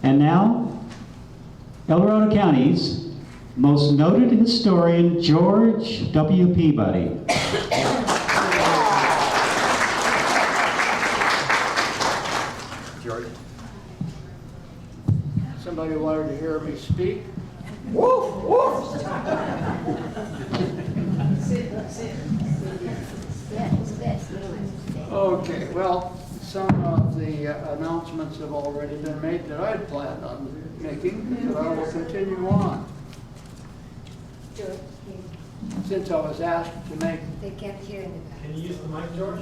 And now, El Dorado County's most noted historian, George W. Peabody. George. Somebody wanted to hear me speak? Woof, woof! Okay, well, some of the announcements have already been made that I'd planned on making, but I will continue on. Since I was asked to make... They can't hear in the back. Can you use the mic, George?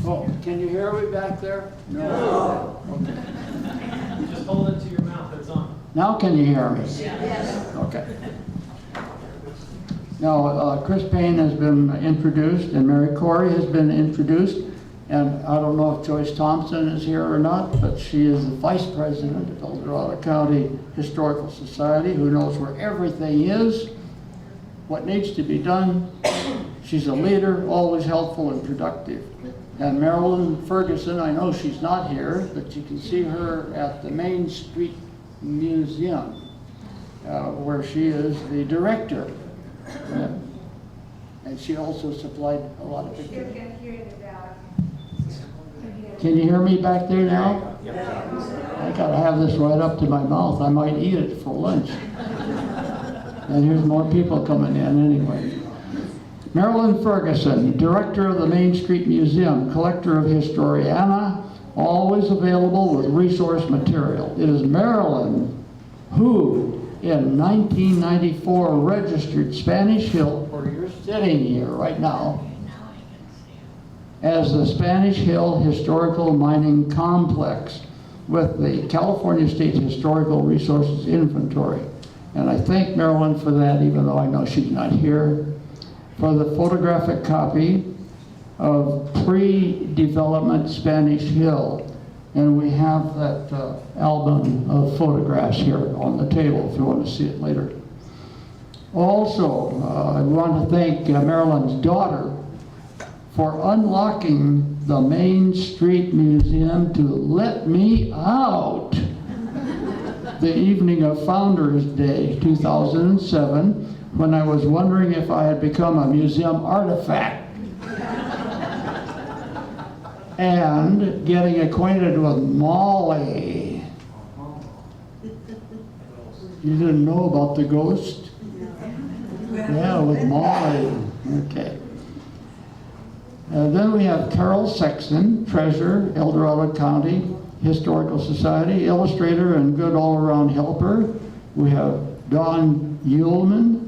Oh, can you hear me back there? No. Okay. Just hold it to your mouth, it's on. Now can you hear me? Yes. Okay. Now, Chris Payne has been introduced, and Mary Corey has been introduced, and I don't know if Joyce Thompson is here or not, but she is the Vice President of El Dorado County Historical Society, who knows where everything is, what needs to be done. She's a leader, always helpful and productive. And Marilyn Ferguson, I know she's not here, but you can see her at the Main Street Museum, where she is the director. And she also supplied a lot of pictures. Can you hear me back there now? I gotta have this right up to my mouth. I might eat it for lunch. And here's more people coming in anyway. Marilyn Ferguson, director of the Main Street Museum, collector of Historiana, always available with resource material. It is Marilyn who, in 1994, registered Spanish Hill, where you're sitting here right now, as the Spanish Hill Historical Mining Complex with the California State Historical Resources Inventory. And I thank Marilyn for that, even though I know she's not here, for the photographic copy of pre-development Spanish Hill. And we have that album of photographs here on the table if you want to see it later. Also, I want to thank Marilyn's daughter for unlocking the Main Street Museum to let me out the evening of Founders Day 2007, when I was wondering if I had become a museum artifact. And getting acquainted with Molly. You didn't know about the ghost? Yeah, with Molly. Okay. Then we have Carol Sexton, treasurer, El Dorado County Historical Society, illustrator and good all-around helper. We have Don Uhlman,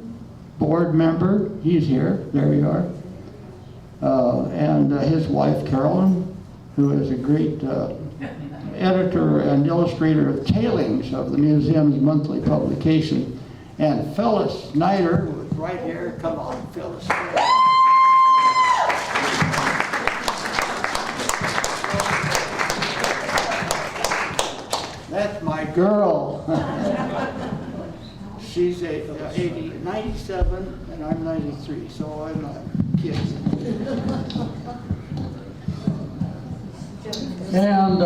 board member. He's here. There you are. And his wife, Carolyn, who is a great editor and illustrator of tailings of the museum's monthly publication. And Phyllis Snyder, who is right here. Come on, Phyllis. That's my girl. She's 97 and I'm 93, so I'm not kids. And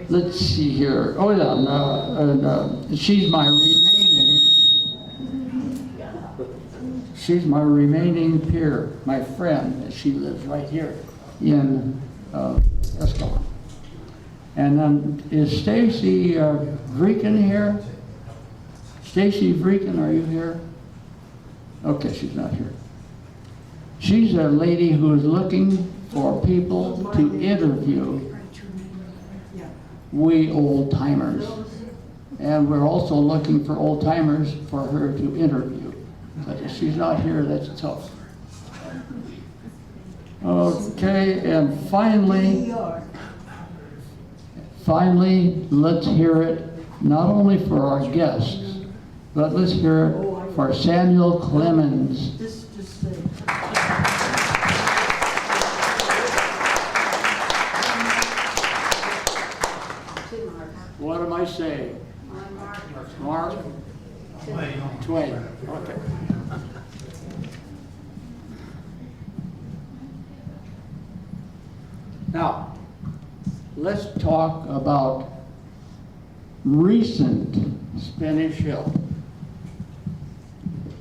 let's see here. Oh yeah, she's my remaining peer, my friend. She lives right here in Escaton. And then is Stacy Vreeken here? Stacy Vreeken, are you here? Okay, she's not here. She's a lady who is looking for people to interview. We old timers. And we're also looking for old timers for her to interview. But if she's not here, that's tough. Okay, and finally, let's hear it not only for our guests, but let's hear it for Samuel Clemens. What am I saying? Mark? Twain. Okay. Now, let's talk about recent Spanish Hill.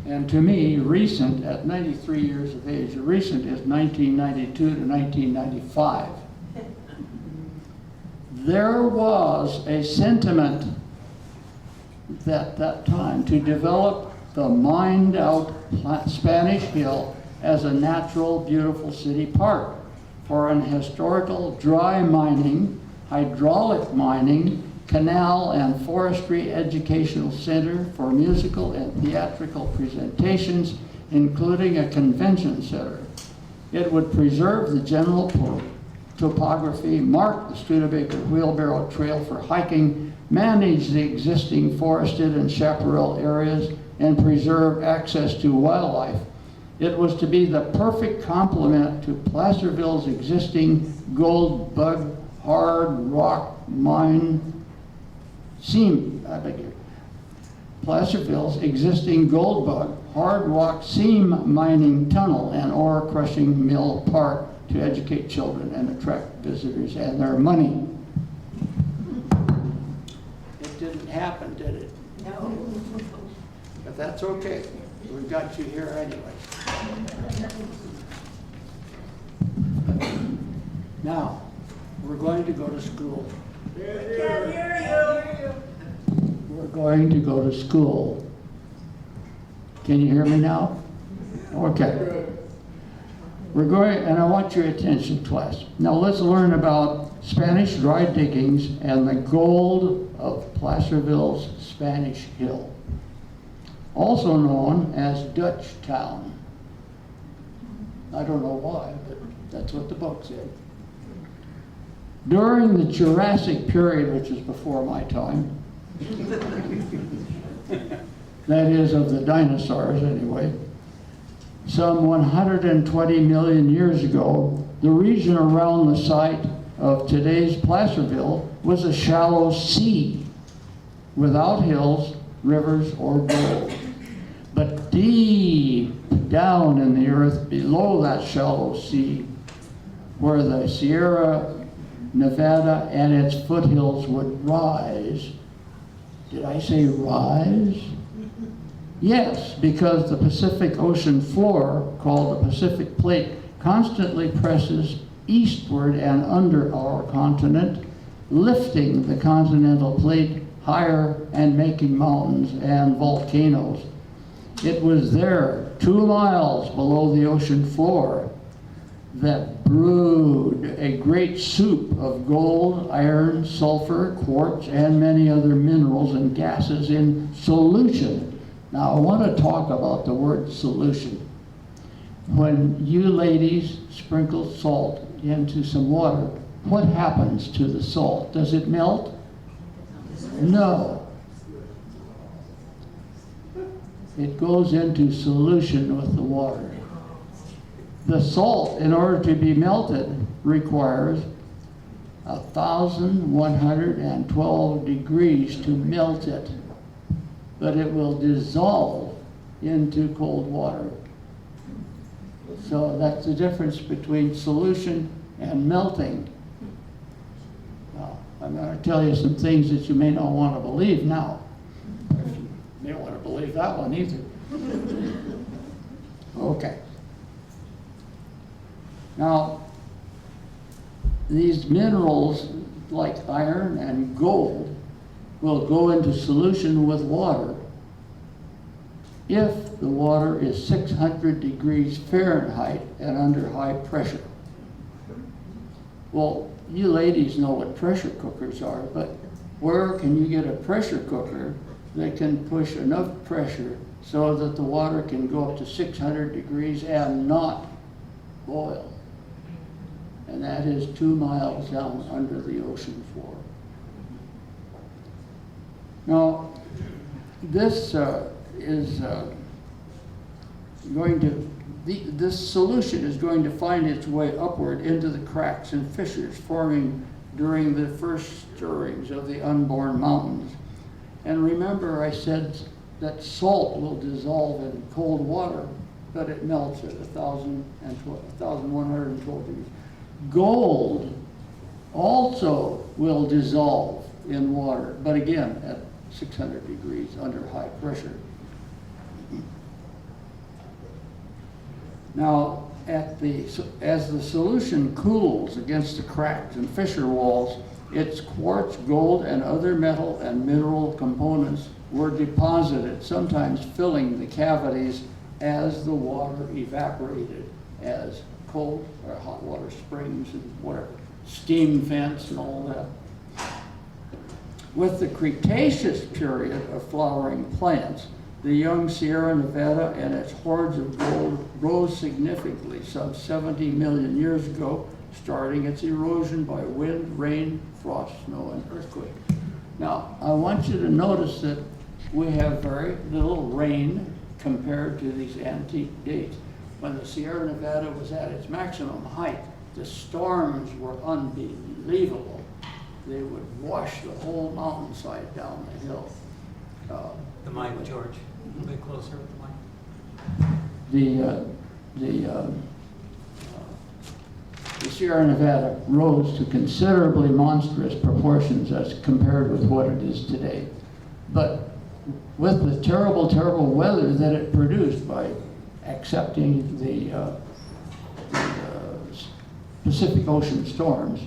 And to me, recent, at 93 years of age, recent is 1992 to 1995. There was a sentiment at that time to develop the mined-out Spanish Hill as a natural, beautiful city park for an historical dry mining, hydraulic mining, canal and forestry educational center for musical and theatrical presentations, including a convention center. It would preserve the general topography, mark the Studebaker Wheelbarrow Trail for hiking, manage the existing forested and chaparral areas, and preserve access to wildlife. It was to be the perfect complement to Placerville's existing gold bug hard rock mine Placerville's existing gold bug hard rock seam mining tunnel and ore crushing mill park to educate children and attract visitors and their money. It didn't happen, did it? No. But that's okay. We've got you here anyway. Now, we're going to go to school. Can't hear you. We're going to go to school. Can you hear me now? Okay. We're going, and I want your attention, class. Now let's learn about Spanish dry diggings and the gold of Placerville's Spanish Hill, also known as Dutch Town. I don't know why, but that's what the book said. During the Jurassic period, which is before my time, that is of the dinosaurs anyway, some 120 million years ago, the region around the site of today's Placerville was a shallow sea without hills, rivers, or gold. But deep down in the earth below that shallow sea, where the Sierra Nevada and its foothills would rise. Did I say rise? Yes, because the Pacific Ocean floor, called the Pacific Plate, constantly presses eastward and under our continent, lifting the continental plate higher and making mountains and volcanoes. It was there, 2 miles below the ocean floor, that brewed a great soup of gold, iron, sulfur, quartz, and many other minerals and gases in solution. Now I want to talk about the word solution. When you ladies sprinkle salt into some water, what happens to the salt? Does it melt? No. It goes into solution with the water. The salt, in order to be melted, requires 1,112 degrees to melt it, but it will dissolve into cold water. So that's the difference between solution and melting. Now, I'm going to tell you some things that you may not want to believe now. You may want to believe that one either. Okay. Now, these minerals like iron and gold will go into solution with water if the water is 600 degrees Fahrenheit and under high pressure. Well, you ladies know what pressure cookers are, but where can you get a pressure cooker that can push enough pressure so that the water can go up to 600 degrees and not boil? And that is 2 miles down under the ocean floor. Now, this this solution is going to find its way upward into the cracks and fissures forming during the first stirrings of the unborn mountains. And remember, I said that salt will dissolve in cold water, but it melts at 1,112 degrees. Gold also will dissolve in water, but again, at 600 degrees under high pressure. Now, as the solution cools against the cracks and fissure walls, its quartz, gold, and other metal and mineral components were deposited, sometimes filling the cavities as the water evaporated, as cold or hot water springs and whatever, steam vents and all that. With the Cretaceous period of flowering plants, the young Sierra Nevada and its hordes of gold rose significantly some 70 million years ago, starting its erosion by wind, rain, frost, snow, and earthquake. Now, I want you to notice that we have very little rain compared to these antique dates. When the Sierra Nevada was at its maximum height, the storms were unbelievable. They would wash the whole mountainside down the hill. The mic, George. A little bit closer with the mic. The Sierra Nevada rose to considerably monstrous proportions as compared with what it is today. But with the terrible, terrible weather that it produced by accepting the Pacific Ocean storms,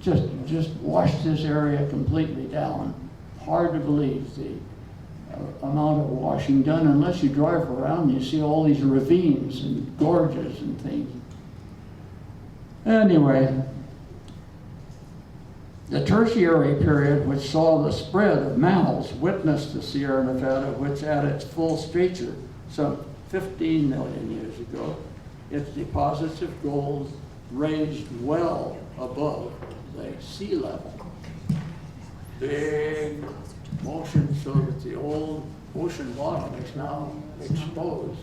just washed this area completely down. Hard to believe the amount of washing done unless you drive around and you see all these ravines and gorges and things. Anyway, the Tertiary period, which saw the spread of mammals, witnessed the Sierra Nevada, which at its full stature, some 15 million years ago, its deposits of gold raised well above the sea level. Big motion so that the old ocean bottom is now exposed.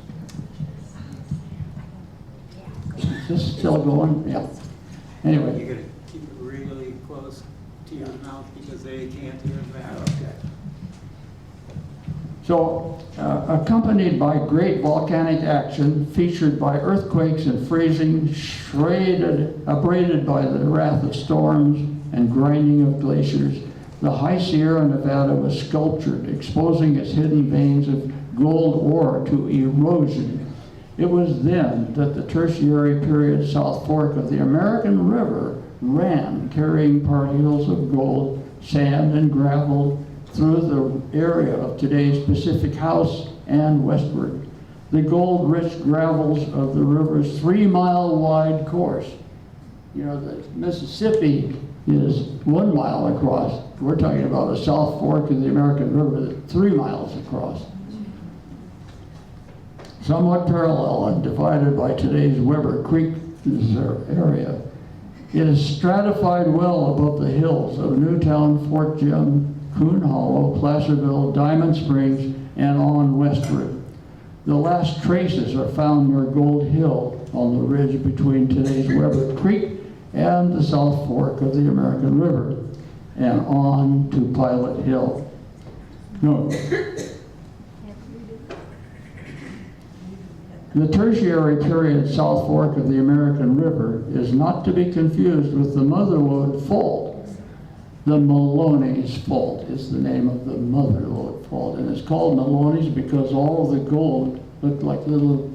Is this still going? Yeah. Anyway. You gotta keep it really close to your mouth because they can't hear that. Okay. So, accompanied by great volcanic action, featured by earthquakes and freezing, abraded by the wrath of storms and grinding of glaciers, the high Sierra Nevada was sculptured, exposing its hidden veins of gold ore to erosion. It was then that the Tertiary period South Fork of the American River ran, carrying particles of gold, sand, and gravel through the area of today's Pacific House and westward. The gold-rich gravels of the river's 3-mile wide course. You know, the Mississippi is 1 mile across. We're talking about a South Fork of the American River that's 3 miles across. Somewhat parallel and divided by today's Weber Creek area. It is stratified well above the hills of Newtown, Fort Jim, Coon Hollow, Placerville, Diamond Springs, and on westward. The last traces are found near Gold Hill on the ridge between today's Weber Creek and the South Fork of the American River, and on to Pilot Hill. No. The Tertiary period South Fork of the American River is not to be confused with the Mother Lode Fault. The Maloney's Fault is the name of the Mother Lode Fault, and it's called Maloney's because all of the gold looked like little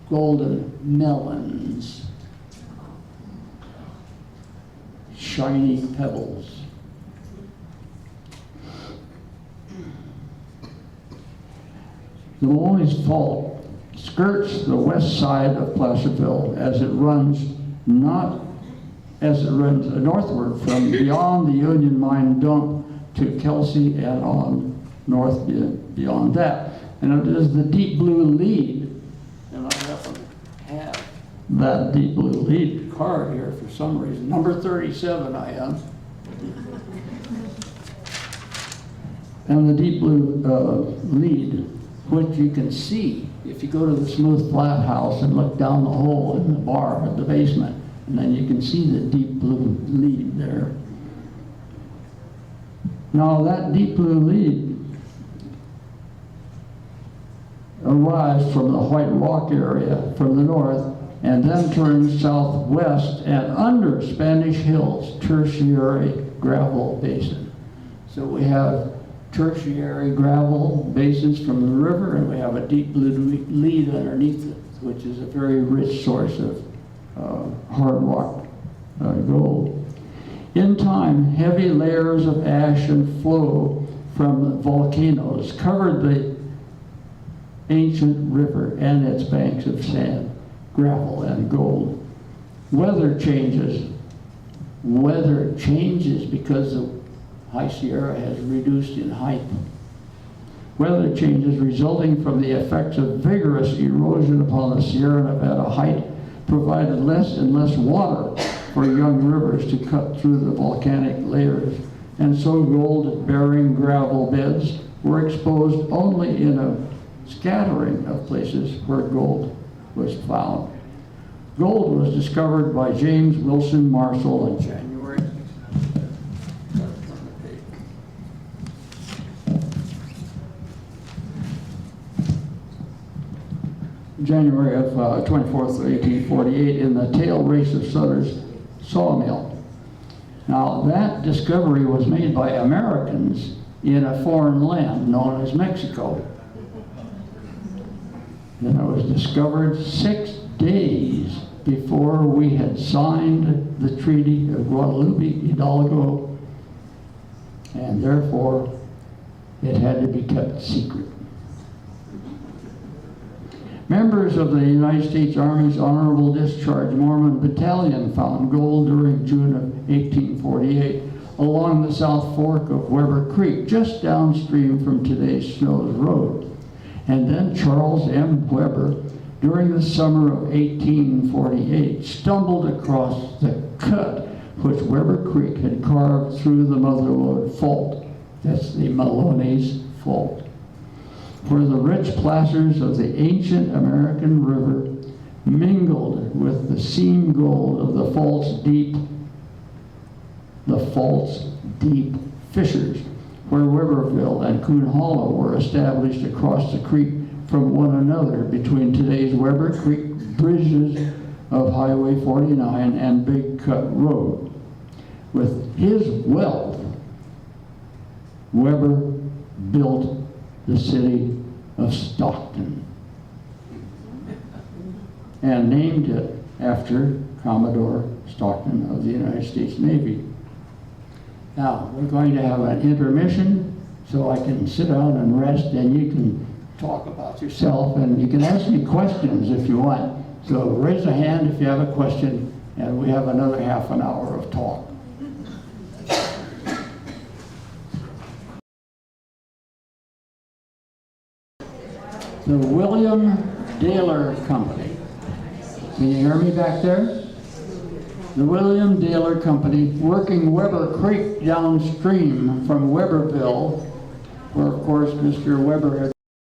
golden melons, shiny pebbles. The Maloney's Fault skirts the west side of Placerville as it runs northward from beyond the Union Mine dump to Kelsey and on north beyond that. And it is the deep blue lead, and I happen to have that deep blue lead card here for some reason. Number 37 I am. And the deep blue lead, which you can see if you go to the smooth flat house and look down the hole in the bar at the basement, and then you can see the deep blue lead there. Now that deep blue lead arrives from the White Rock area from the north and then turns southwest and under Spanish Hills Tertiary gravel basin. So we have tertiary gravel basins from the river, and we have a deep lead underneath it, which is a very rich source of hard rock gold. In time, heavy layers of ash and flow from volcanoes covered the ancient river and its banks of sand, gravel, and gold. Weather changes because the High Sierra has reduced in height. Weather changes resulting from the effects of vigorous erosion upon the Sierra Nevada height provided less and less water for young rivers to cut through the volcanic layers, and so gold-bearing gravel beds were exposed only in a scattering of places where gold was found. Gold was discovered by James Wilson Marshall in January of 24th, 1848 in the tail race of Sutter's sawmill. Now that discovery was made by Americans in a foreign land known as Mexico. And it was discovered 6 days before we had signed the Treaty of Guadalupe Hidalgo, and therefore it had to be kept secret. Members of the United States Army's Honorable Discharge Mormon Battalion found gold during June of 1848 along the South Fork of Weber Creek, just downstream from today's Snows Road. And then Charles M. Weber, during the summer of 1848, stumbled across the cut which Weber Creek had carved through the Motherlode Fault. That's the Maloney's Fault, where the rich placers of the ancient American river mingled with the seam gold of the fault's deep fissures, where Weberville and Coon Hollow were established across the creek from one another between today's Weber Creek bridges of Highway 49 and Big Cut Road. With his wealth, Weber built the city of Stockton and named it after Commodore Stockton of the United States Navy. Now, we're going to have an intermission so I can sit down and rest, and you can talk about yourself, and you can ask me questions if you want. So raise a hand if you have a question, and we have another half an hour of talk. The William Daler Company. Can you hear me back there? The William Daler Company, working Weber Creek downstream from Weberville, where of course Mr. Weber had